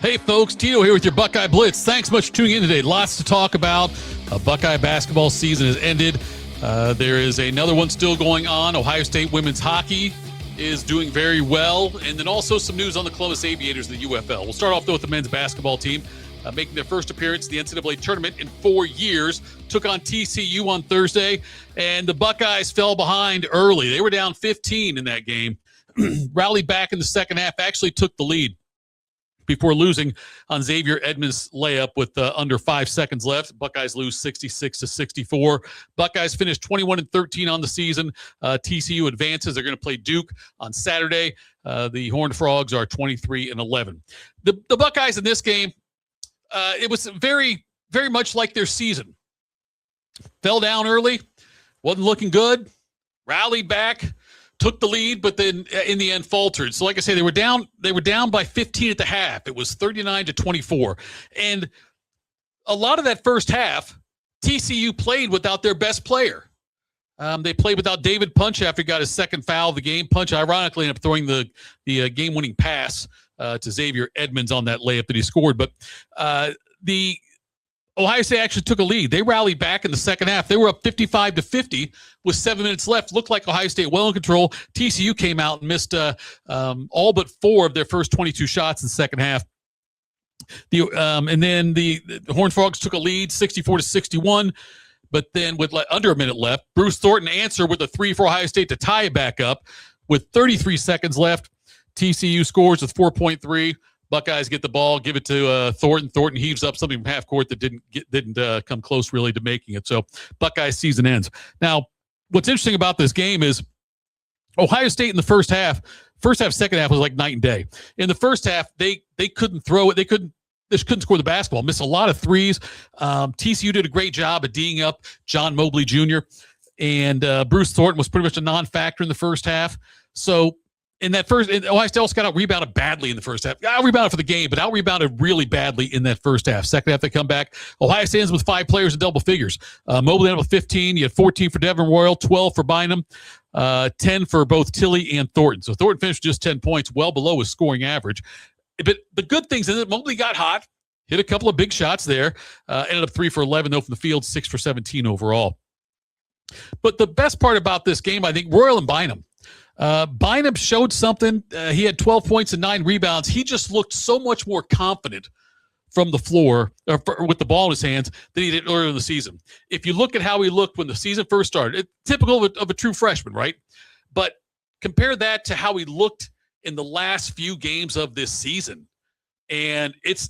Hey folks, Tito here with your Buckeye Blitz. Thanks much for tuning in today. Lots to talk about. Buckeye basketball season has ended. There is another one still going on. Ohio State women's hockey is doing very well. And then also some news on the Columbus Aviators, the UFFL. We'll start off though with the men's basketball team making their first appearance in the NCAA Tournament in 4 years. Took on TCU on Thursday, and the Buckeyes fell behind early. They were down 15 in that game. Rallied back in the second half, actually took the lead before losing on Xavier Edmonds' layup with under 5 seconds left. Buckeyes lose 66-64. Buckeyes finished 21-13 on the season. TCU advances. They're going to play Duke on Saturday. The Horned Frogs are 23-11. The Buckeyes in this game, it was very, very much like their season. Fell down early, wasn't looking good, rallied back, took the lead, but then in the end faltered. So like I say, they were down by 15 at the half. It was 39-24. And a lot of that first half, TCU played without their best player. They played without David Punch after he got his second foul of the game. Punch ironically ended up throwing the game-winning pass to Xavier Edmonds on that layup that he scored. But the Ohio State actually took a lead. They rallied back in the second half. They were up 55-50 with 7 minutes left. Looked like Ohio State well in control. TCU came out and missed all but 4 of their first 22 shots in the second half. And then the Horned Frogs took a lead, 64-61. But then with under a minute left, Bruce Thornton answered with a 3 for Ohio State to tie it back up. With 33 seconds left, TCU scores with 4.3. Buckeyes get the ball, give it to Thornton. Thornton heaves up something from half court that didn't come close really to making it. So Buckeyes season ends. Now, what's interesting about this game is Ohio State in the first half, second half was like night and day. In the first half, they couldn't throw it. They just couldn't score the basketball. Missed a lot of threes. TCU did a great job at D'ing up John Mobley Jr. And Bruce Thornton was pretty much a non-factor in the first half. So in that Ohio State also got out-rebounded badly in the first half. Out-rebounded for the game, but out-rebounded really badly in that first half. Second half, they come back. Ohio State ends with 5 players in double figures. Mobley ended with 15. You had 14 for Devin, 12 for Bynum, 10 for both Tilly and Thornton. So Thornton finished just 10 points, well below his scoring average. But the good things is that Mobley got hot, hit a couple of big shots there, ended up 3 for 11, though, from the field, 6 for 17 overall. But the best part about this game, I think, Royal and Bynum. Bynum showed something. He had 12 points and 9 rebounds. He just looked so much more confident from the floor with the ball in his hands than he did earlier in the season. If you look at how he looked when the season first started, typical of a true freshman, right? But compare that to how he looked in the last few games of this season, and it's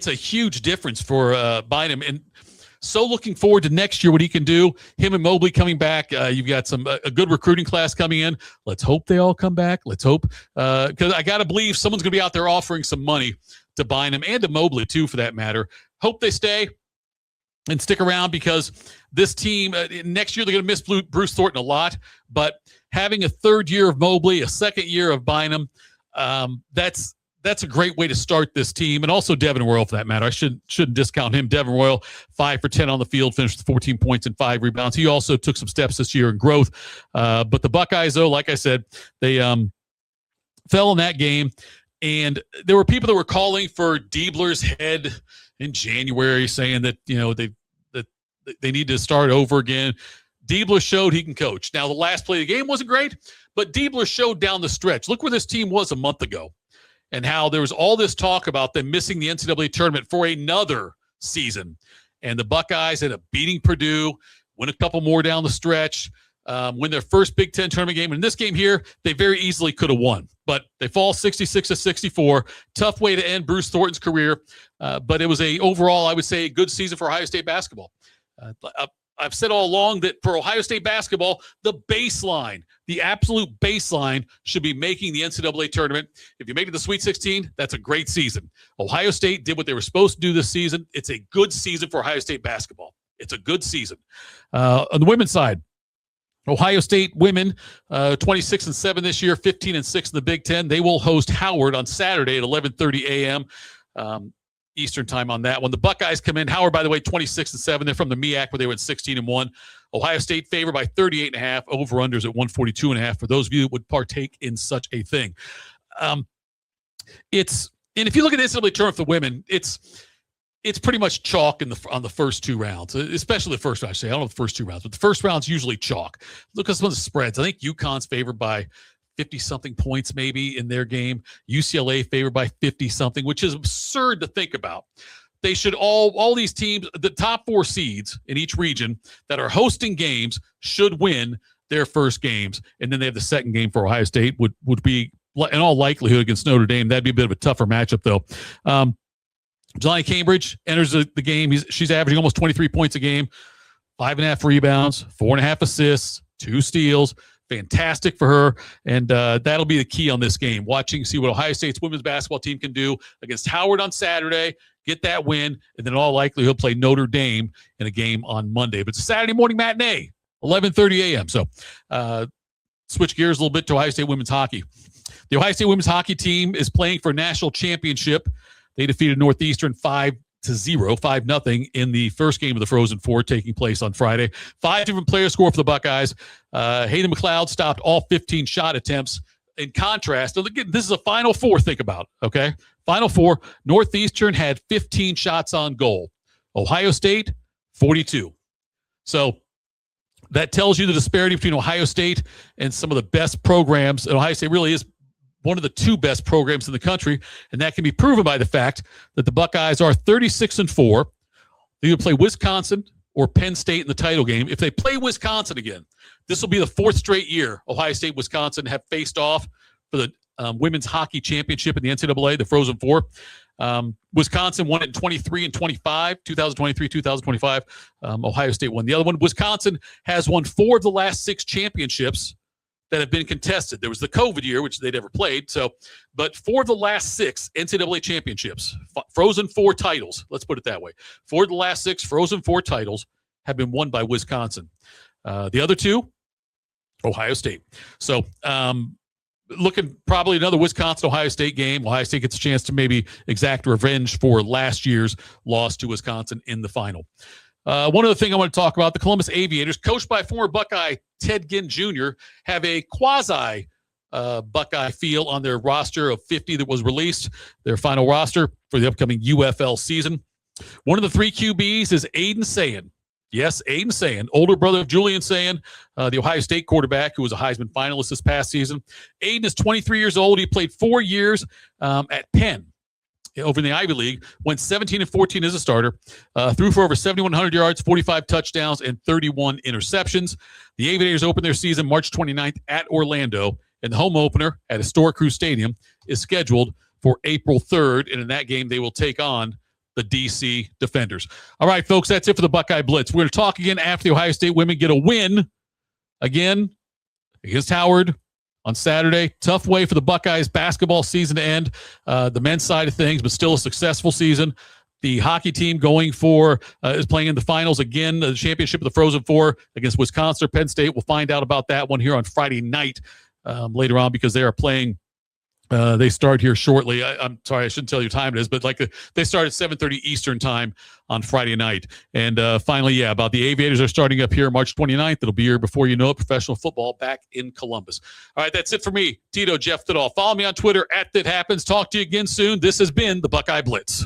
a huge difference for Bynum. And so looking forward to next year, what he can do. Him and Mobley coming back. You've got a good recruiting class coming in. Let's hope they all come back. Let's hope, because I got to believe someone's going to be out there offering some money to Bynum and to Mobley too, for that matter. Hope they stay and stick around, because this team next year they're going to miss Bruce Thornton a lot. But having a third year of Mobley, a second year of Bynum, that's a great way to start this team. And also Devin Royal, for that matter. I shouldn't discount him. Devin Royal, 5 for 10 on the field, finished with 14 points and 5 rebounds. He also took some steps this year in growth. But the Buckeyes, though, like I said, they fell in that game. And there were people that were calling for Diebler's head in January, saying that, they need to start over again. Diebler showed he can coach. Now, the last play of the game wasn't great, but Diebler showed down the stretch. Look where this team was a month ago, and how there was all this talk about them missing the NCAA tournament for another season. And the Buckeyes ended up beating Purdue, win a couple more down the stretch, win their first Big Ten tournament game. And in this game here, they very easily could have won. But they fall 66-64. Tough way to end Bruce Thornton's career. But it was overall, I would say, a good season for Ohio State basketball. I've said all along that for Ohio State basketball, the baseline, the absolute baseline, should be making the NCAA tournament. If you make it to the Sweet 16, that's a great season. Ohio State did what they were supposed to do this season. It's a good season for Ohio State basketball. It's a good season. On the women's side, Ohio State women, 26-7 this year, 15-6 in the Big Ten. They will host Howard on Saturday at 11:30 a.m. Eastern time on that one. The Buckeyes come in. Howard, by the way, 26-7. They're from the MEAC, where they went 16-1. Ohio State favored by 38.5. Over-unders at 142.5 for those of you that would partake in such a thing. It's And if you look at the NCAA tournament for women, it's pretty much chalk on the first two rounds, especially the first round. I don't know the first two rounds, but the first round's usually chalk. Look at some of the spreads. I think UConn's favored by 50-something points maybe in their game. UCLA favored by 50-something, which is absurd to think about. They should all these teams, the top 4 seeds in each region that are hosting games should win their first games. And then they have the second game for Ohio State would be in all likelihood against Notre Dame. That'd be a bit of a tougher matchup though. Jelani Cambridge enters the game. She's averaging almost 23 points a game, 5.5 rebounds, 4.5 assists, 2 steals. Fantastic for her. And that'll be the key on this game. See what Ohio State's women's basketball team can do against Howard on Saturday, get that win, and then in all likelihood he'll play Notre Dame in a game on Monday. But it's a Saturday morning matinee, 11:30 a.m. So switch gears a little bit to Ohio State women's hockey. The Ohio State women's hockey team is playing for a national championship. They defeated Northeastern 5-0 in the first game of the Frozen Four taking place on Friday. 5 different players scored for the Buckeyes. Hayden McLeod stopped all 15 shot attempts. In contrast, again, this is a Final Four, think about, okay? Final Four, Northeastern had 15 shots on goal. Ohio State, 42. So that tells you the disparity between Ohio State and some of the best programs. And Ohio State really is one of the 2 best programs in the country, and that can be proven by the fact that the Buckeyes are 36-4. They either play Wisconsin or Penn State in the title game. If they play Wisconsin again, this will be the 4th straight year Ohio State, Wisconsin have faced off for the women's hockey championship in the NCAA, the Frozen Four. Wisconsin won it in 23 and 25, 2023, 2025. Ohio State won the other one. Wisconsin has won 4 of the last 6 championships that have been contested. There was the COVID year, which they never played. But 4 of the last 6 NCAA championships, Frozen Four titles, let's put it that way. 4 of the last 6 Frozen Four titles have been won by Wisconsin. The other 2, Ohio State. So looking probably another Wisconsin-Ohio State game. Ohio State gets a chance to maybe exact revenge for last year's loss to Wisconsin in the final. One other thing I want to talk about, the Columbus Aviators, coached by former Buckeye Ted Ginn Jr., have a quasi Buckeye feel on their roster of 50 that was released, their final roster for the upcoming UFL season. One of the 3 QBs is Aiden Sayin. Yes, Aiden Sayin, older brother of Julian Sayin, the Ohio State quarterback who was a Heisman finalist this past season. Aiden is 23 years old. He played 4 years at Penn over in the Ivy League, went 17-14 as a starter, threw for over 7,100 yards, 45 touchdowns, and 31 interceptions. The Aviators open their season March 29th at Orlando, and the home opener at Historic Crew Stadium is scheduled for April 3rd, and in that game they will take on the DC Defenders. All right, folks, that's it for the Buckeye Blitz. We're going to talk again after the Ohio State women get a win again against Howard on Saturday. Tough way for the Buckeyes basketball season to end, the men's side of things, but still a successful season. The hockey team going for is playing in the finals again, the championship of the Frozen Four against Wisconsin or Penn State. We'll find out about that one here on Friday night later on because they are playing. They start here shortly. I'm sorry, I shouldn't tell you what time it is, but they start at 7:30 Eastern time on Friday night. And finally, about the Aviators are starting up here March 29th. It'll be here before you know it, professional football back in Columbus. All right, that's it for me, Tito, Jeff Thitoff. Follow me on Twitter @ThatHappens. Talk to you again soon. This has been the Buckeye Blitz.